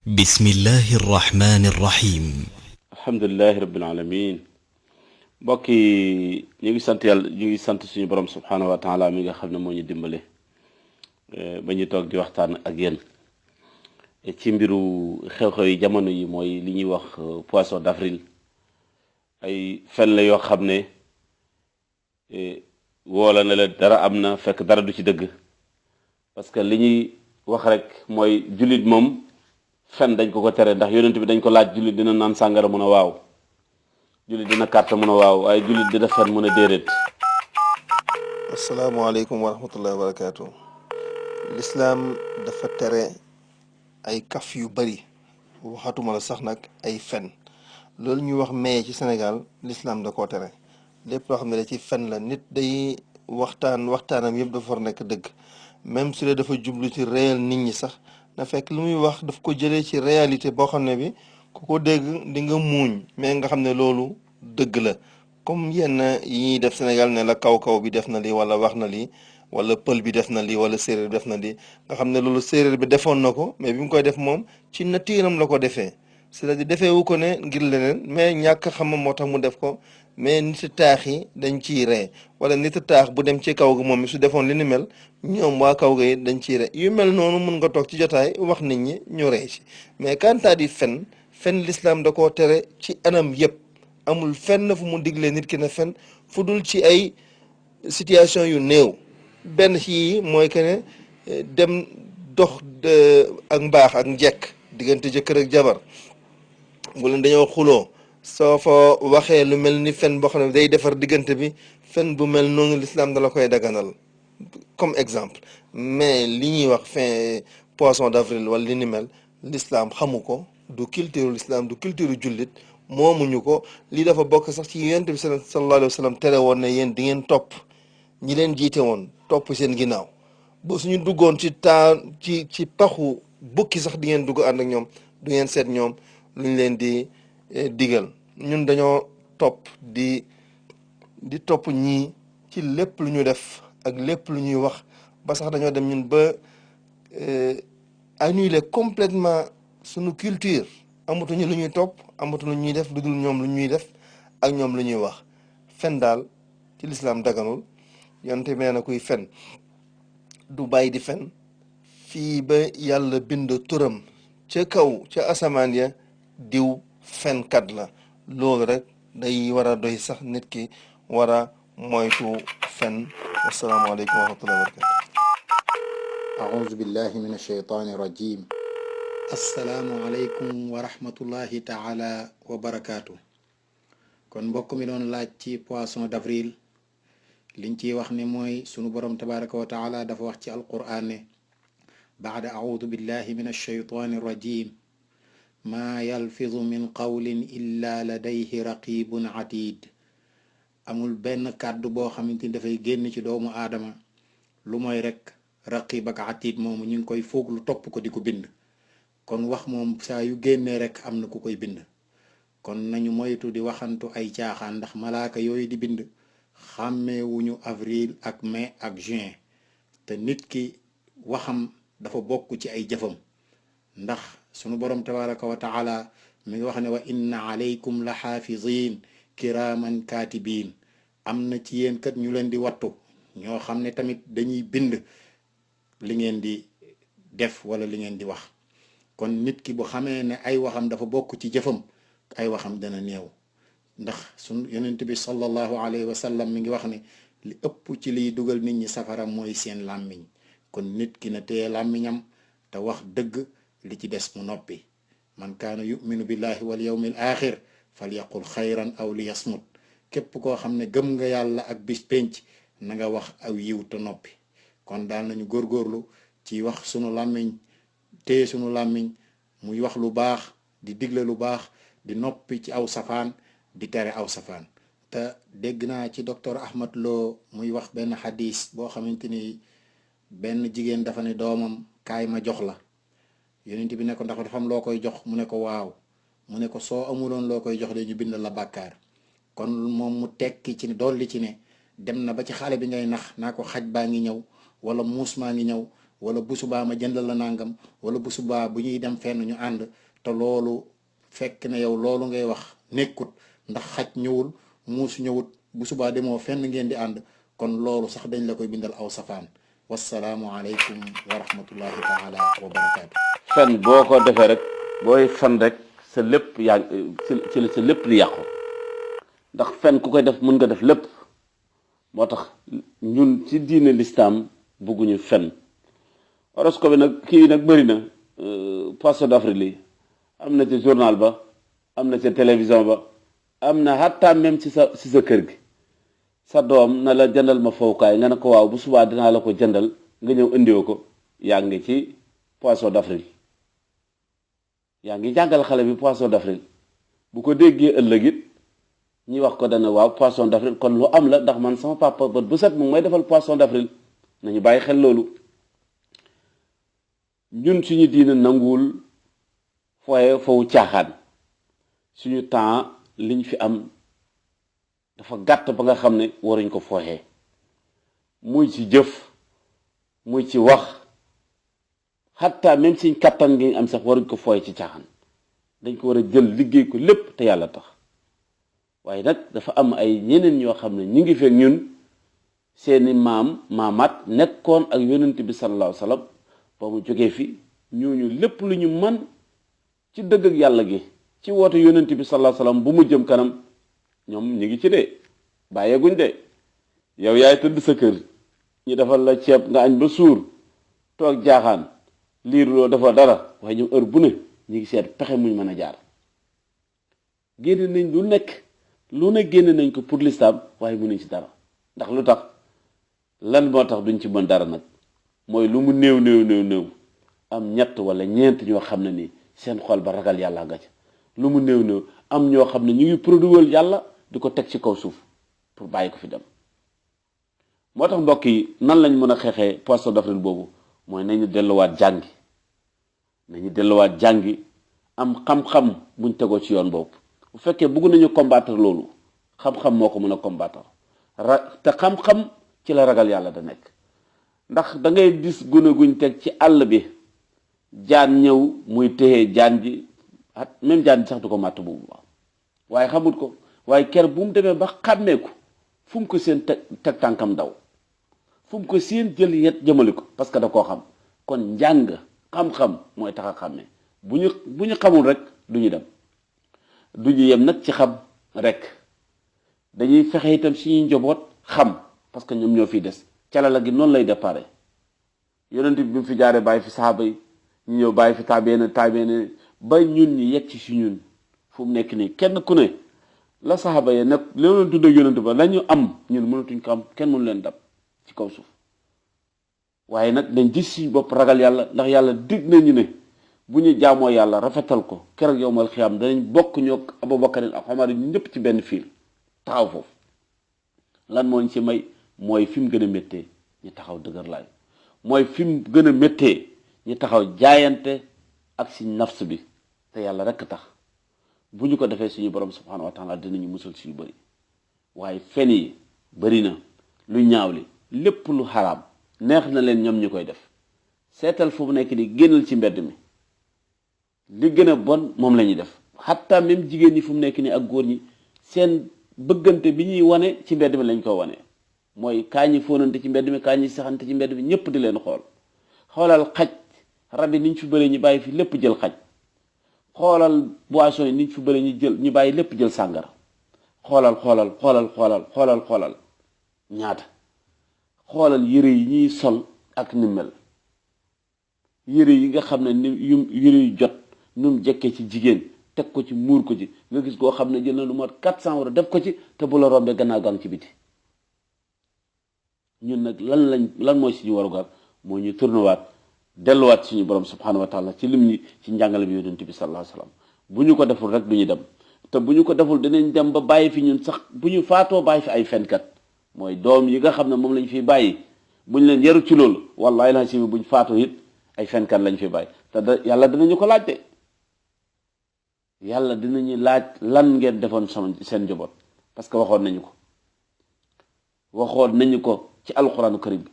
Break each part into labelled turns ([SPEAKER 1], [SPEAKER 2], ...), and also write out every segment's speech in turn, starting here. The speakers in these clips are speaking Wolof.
[SPEAKER 1] بسم الله الرحمن الرحيم.
[SPEAKER 2] alhamdulilahi rabbil alamin mbokk yi ñu ngi sant yàlla ñu ngi sant suñu borom subhanahu wa taala mi nga xam ne moo ñu dimbale ba ñu toog di waxtaan ak yéen ci mbiru xew-xew yi jamono yi mooy li ñuy wax poisson d'avril ay fen la yoo xam ne woola na la dara am na fekk dara du ci dëgg parce que li ñuy wax rek mooy jullit moom fen dañ ko tere ndax yonent bi dañ ko laaj jullit dina naan sàngara mun a waaw, jullit dina carte mun a waaw, waaye jullit dina fen mun a déedéet.
[SPEAKER 3] asalaamaaleykum wa rahmatullahi wa barakaatu. lislaam dafa tere ay kaf yu bari waxatuma la sax nag ay fen loolu ñuy wax maye ci Sénégal lislaam da koo tere lépp loo xam ne da ci fen la nit day waxtaanam yëpp dafa war nekk dëgg même su dee dafa jublu ci réel nit ñi sax na fekk lu muy wax daf ko jëlee ci réalité boo xam ne bi ku ko dégg di nga muuñ mais nga xam ne loolu dëgg la comme yenn yi ñuy def Sénégal ne la kaw-kaw bi def na lii wala wax na lii wala pël bi def na lii wala séeréer bi def na lii nga xam ne loolu séeréer bi defoon na ko mais bi mu koy def moom ci natiiram la ko defee c'est-à-dire defee wu ko ne ngir leneen mais ñàkk xam moo tax mu def ko mais nit taax yi dañ ciy ree wala nit taax bu dem ci kaw ga moom mi su defoon li ni mel ñoom waa kaw ga yi dañ ciy ree yu mel noonu mun nga toog ci jotaay wax nit ñi ñu ree ci mais kantaa di fen l'islam da koo tere ci anam yëpp amul fenn fu mu diglee nit ki ne fen fu dul ci ay situation yu néew benn ci mooy que ne dem dox ak mbaax ak njekk diggante jëkkër ak jabar bu leen dañoo xuloo soo fa waxee lu mel ni fen boo xam ne day defar diggante bi fen bu mel noonu l'islam dala koy daganal comme exemple mais li ñuy wax fin poisson d'avril wala li ni mel l'islam xamu ko du culture l'islam du culture jullit moomuñu ko lii dafa bokk sax ci yonent bi sallallahu alayhi wa sallam tere woon ne yéen di ngeen topp ñi leen jiite woon topp seen ginnaaw ba suñu duggoon ci paxu bukki sax di ngeen dugg ànd ak ñoom du ngeen seet ñoom luñ leen di digal ñun dañoo topp di topp ñii ci lépp lu ñu def ak lépp lu ñuy wax ba sax dañoo dem ñun ba annuler complètement suñu culture amatuñu lu ñuy topp amatuñu lu ñuy def lu dul ñoom lu ñuy def ak ñoom lu ñuy wax fen daal ci lislaam daganul yonte mee na kuy fen du bàyyi di fen fii ba yàlla bind turam ca kaw ca asamaan ya diw fenkat la loolu rek day war a doy sax nit ki war a moytu fen. wasalaamaaleykum wa rahmatullahi wa barakatu.
[SPEAKER 4] أعوذ بالله من الشيطان الرجيم السلام عليكم ورحمة الله تعالى وبركاته kon mbokk mi doon laaj ci poisson d'avril liñ ciy wax ne mooy sunu borom tabaraka wa taala dafa wax ci alqur'an ne baada أعوذ بالله من الشيطان الرجيم ما يلفظ من قول إلا لديه رقيب عتيد amul benn kàddu boo xamante ni dafay génn ci doomu aadama lu mooy rek raqib ak atid moomu ñu ngi koy foog lu topp ko di ko bind kon wax moom saa yu génnee rek am na ku koy bind kon nañu moytu di waxantu ay caaxaan ndax malaaka yooyu di bind xàmmeewuñu avril ak mai ak juin te nit ki waxam dafa bokk ci ay jëfam ndax sunu borom tabaraka wa taala mi ngi wax ne wa inna alaykum la xaafizin kiraaman kaatibiin am na ci yéen kat ñu leen di wattu ñoo xam ne tamit dañuy bind li ngeen di def wala li ngeen di wax kon nit ki bu xamee ne ay waxam dafa bokk ci jëfam ay waxam dana néew ndax sunu yonent bi sallallahu alayhi wa sallam mi ngi wax ne li ëpp ci liy dugal nit ñi safara mooy seen làmmiñ kon nit ki na téye làmmiñam te wax dëgg li ci des mu noppi man kaana yuminu billahi wal yawmil axir falyaqul xayran aw li yasmut képp koo xam ne gëm nga yàlla ak bis penc na nga wax aw yiw te noppi kon daal nañu góorgóorlu ci wax sunu làmmiñ téye sunu làmmiñ muy wax lu baax di digle lu baax di noppi ci aw safaan di tere aw safaan te dégg naa ci docteur Ahmad Lo muy wax benn xadis boo xamante ni benn jigéen dafa ne doomam kaay ma jox la yonent bi ne ko ndax dafa am loo koy jox mu ne ko waaw mu ne ko soo amuloon loo koy jox de ñu bind la bàkkaar kon moom mu tekki ci dolli ci ne dem na ba ci xale bi ngay nax naa ko xaj baa ngi ñëw wala muus maa ngi ñëw wala bu subaa ma jëndal la nangam wala bu subaa bu ñuy dem fenn ñu ànd te loolu fekk na yow loolu ngay wax nekkut ndax xaj ñëwul muus ñëwut bu subaa demoo fenn ngeen di ànd kon loolu sax dañ la koy bindal aw safaan wassalaamu aleykum wa rahmatullahi taala wa barakaatu.
[SPEAKER 2] fen boo ko defee rek booy fen rek sa lépp yaa ci la sa lépp di yàqu ndax fen ku koy def mën nga def lépp moo tax ñun ci diine lislaam bëgguñu fen horoscope bi nag kii nag bëri na poisson d'avril yi am na ci journal ba am na ci télévision ba am na hatta même ci sa kër gi sa doom na la jëndal ma fowukaay nga ne ko waaw bu subaa dinaa la ko jëndal nga ñëw indiwoo ko yaa ngi ci poisson d'avril yaa ngi jàngal xale bi poisson d'avril bu ko déggee ëllëg it ñi wax ko dana waaw poisson d'avril kon lu am la ndax man sama papa bët bu set mu ngi may defal poisson d'avril nañu bàyyi xel loolu ñun suñu diine nanguwul fowu caaxaan suñu temps liñ fi am dafa gàtt ba nga xam ne waruñ ko fooxee muy ci jëf muy ci wax xatta même suñ kattan ngi am sax waruñ ko fooye ci caaxaan dañ ko war a jël liggéey ko lépp te yàlla tax waaye nag dafa am ay ñeneen ñoo xam ne ñu ngi fekk ñun seeni maamaat nekkoon ak yonent bi sallallahu alayhi wa sallam ba mu jógee fi ñooñu lépp lu ñu man ci dëgg ak yàlla gi ci woote yonent bi sallallahu alayhi wa sallam bu mu jëm kanam ñoom ñu ngi ci de bàyyeeguñ de yow yaay tëdd sa kër ñu defal la ceeb nga añ ba suur toog jaaxaan liiruloo dafa dara waaye ñoom heure bu ne ñu ngi seet pexe muñ mën a jaar génne nañ lu ne génne nañ ko pour l'islam waaye mënuñ ci dara ndax lu tax lan moo tax duñ ci mën dara nag mooy lu mu néew am ñett wala ñeent ñoo xam ne ni seen xol ba ragal yàlla nga ca lu mu néew am ñoo xam ne ñu ngi produire yàlla di ko teg ci kaw suuf pour bàyyi ko fi dem moo tax mbokk yi nan lañ mën a xeexee poisson d'avril boobu mooy nañu delluwaat jàngi am xam-xam buñ tegoo ci yoon boobu bu fekkee bëgg nañu combattre loolu xam-xam moo ko mën a combattre te xam-xam ci la ragal yàlla da nekk ndax da ngay gis gune guñ teg ci àll bi jaan ñëw muy téye jaan ji même jaan ji sax du ko màtt bu baax waaye xamut ko waaye ker bu mu demee ba xàmmeeku fu mu ko seen teg tànkam daw fu mu ko seen jël yet jëmali ko parce que da koo xam kon njàng xam-xam mooy tax a xàmmee bu ñu xamul rek du ñu dem du ñu yem nag ci xam rek dañuy fexe itam suñuy njaboot xam parce que ñoom ñoo fiy des calala gi noonu lay déparé yonent bi mu fi jaaree bàyyi fi saxaaba yi ñu ñëw bàyyi fi taabeene ba ñun ñi yegg ci si ñun fu mu nekk nii kenn ku ne la saxaaba yi nag leen tudd ak yonent ba la ñu am ñun mënatuñ ko am kenn mënu leen dab ci kaw suuf waaye nag dañ gis suñu bopp ragal yàlla ndax yàlla dig nañu ne bu ñu jaamoo yàlla rafetal ko keroog yowmal xiyaam danañ bokk ñoo Abubakarin ak Omar ñu ñëpp ci benn fiil taxaw foofu lan moo ñu ci may mooy fi mu gën a méttee ñu taxaw dëgër laay mooy fi mu gën a méttee ñu taxaw jaayante ak si nafs bi te yàlla rekk tax bu ñu ko defee suñu borom subhanahu wa taala dinañu musal si yu bëri waaye fen yi bëri na lu ñaaw li lépp lu xaraam neex na leen ñoom ñu koy def seetal fu mu nekk ni génnal ci mbedd mi li gën a bon moom la ñuy def xatta même jigéen ñi fu mu nekk ni ak góor ñi seen bëggante bi ñuy wane ci mbedd mi lañ ko wane mooy kaa ñi fóonante ci mbedd mi kaa ñi saxante ci mbedd mi ñëpp di leen xoolal xaj rab yi niñ fi bëree ñu bàyyi fi lépp jël xaj xoolal boisson yi niñ fi bëree ñu bàyyi lépp jël sàngara xoolal ñaata xoolal yëre yi ñuy sol ak ni mel yëre yi nga xam ne yëre yu jot nu mu jekkee ci jigéen teg ko ci muur ko ci nga gis koo xam ne jël na lu mat 400 € def ko ci te bu la rombee gannaaw gang ci biti ñun nag lan mooy suñu warugar moo ñu tournewaat delluwaat suñu borom subhanahu wa taala ci lim ñi ci njàngale bi yonent bi sallallahu alayhi wasallam bu ñu ko deful rek du ñu dem te bu ñu ko deful dinañ dem ba bàyyi fi ñun sax bu ñu faatoo bàyyi fi ay fenkat mooy doom yi nga xam ne moom lañ fiy bàyyi bu ñu leen yaru ci loolu wallahi la si bu ñu faatoo it ay fenkat lañ fi bàyyi te yàlla dinañu ko laaj de yàlla dinañu laaj lan ngeen defoon seen njaboot parce que waxoon nañu ko ci alquranu karim bi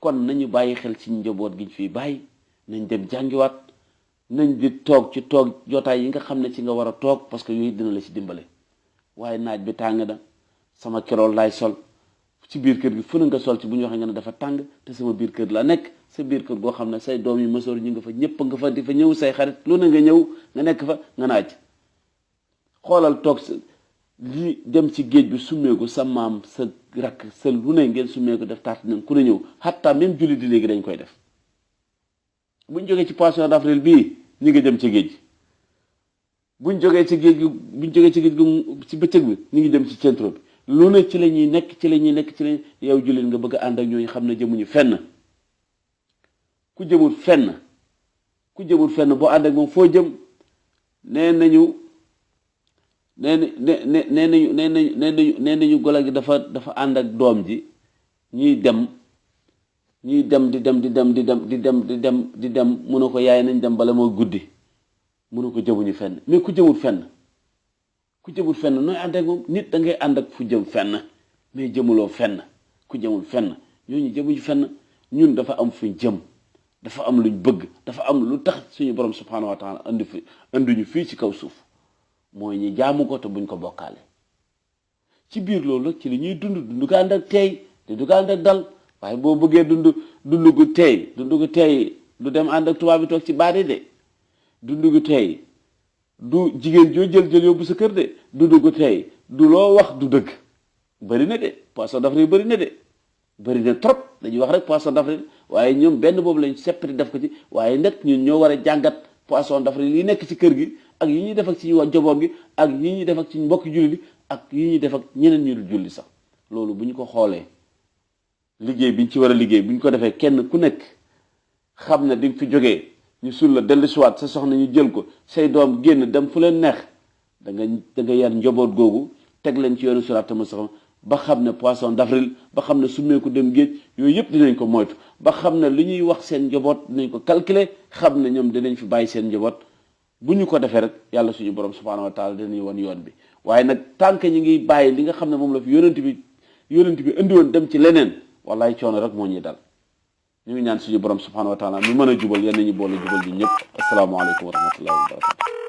[SPEAKER 2] kon nañu bàyyi xel ci njaboot gi ñu fiy bàyyi nañ dem jàngiwaat nañ di toog ci toog jotaay yi nga xam ne ci nga war a toog parce que yooyu dina la ci dimbale waaye naaj bi tàng na sama kerool laay sol ci biir kër gi fu na nga sol ci bu ñu waxee nga ne dafa tàng te sama biir kër la nekk sa biir kër goo xam ne say doom yi mësoor ñu nga fa ñëpp nga fa di fa ñëw say xarit lu ne nga ñëw nga nekk fa nga naaj xoolal toog sa li dem ci géej bi summeeku sa maam sa rakk sa lu ne ngeen summeeku def taat nañ ku ne ñëw xatta même julli di léegi dañ koy def buñ jógee ci poisson d'avril bii ñu ngi dem ci géej buñ jógee ci géej gi ci bëccëg bi ñu ngi dem ci centre bi lu ne ci la ñuy nekk ci la yow jullit nga bëgg a ànd ak ñooñu xam ne jëmuñu fenn ku jëmul fenn boo ànd ak moom foo jëm nee nañu golo gi dafa ànd ak doom ji ñuy dem di dem mu ne ko yaay nañ dem bala moo guddi mu ne ko jëmuñu fenn mais ku jëmul fenn nooy ànd ak moom nit da ngay ànd ak fu jëm fenn mais jëmuloo fenn ku jëmul fenn ñooñu jëmuñu fenn ñun dafa am fuñ jëm dafa am luñ bëgg dafa am lu tax suñu borom subhanahu wa taala anduñu fii ci kaw suuf mooy ñi jaamu ko te buñ ko bokkaale ci biir loolu ci li ñuy dund ko ànd ak teey te du ko ànd ak dal waaye boo bëggee dund gu teey du dem ànd ak tubaab bi toog ci baari de dund gu teey du jigéen joo jël yóbbu sa kër de dund gu teey du loo wax du dëgg bëri na de poisson d'avril bëri na trop dañuy wax rek poisson d'avril waaye ñoom benn boobu lañ seppati def ko ci waaye nag ñun ñoo war a jàngat poisson d'avril yi nekk ci kër gi ak yi ñuy def ak ci njaboot gi ak yi ñuy def ak ci mbokki julli bi ak yi ñuy def ak ñeneen ñu dul julli sax loolu bu ñu ko xoolee liggéey biñ ci war a liggéey bu ñu ko defee kenn ku nekk xam ne di nga fi jógee ñu sul la dellu siwaat sa soxna ñu jël ko say doom génn dem fu leen neex da nga yar njaboot googu teg leen ci yoonu siraat mustaqim ba xam ne poisson d'avril ba xam ne summeeku dem géej yooyu yëpp dinañ ko moytu ba xam ne li ñuy wax seen njaboot dinañ ko calculer xam ne ñoom dinañ fi bàyyi seen njaboot bu ñu ko defee rek yàlla suñu borom subhanahu wa taala dinañu wan yoon bi waaye nag tant que ñi ngi bàyyi li nga xam ne moom la fi yonent bi indi woon dem ci leneen wallaay coono rek moo ñuy dal ñu ngi ñaan suñu borom subhanahu wa taala mi mën a jubal yenn ñu boole jubal ñu ñëpp asalaamaaleykum wa rahmatullahi wa barakatu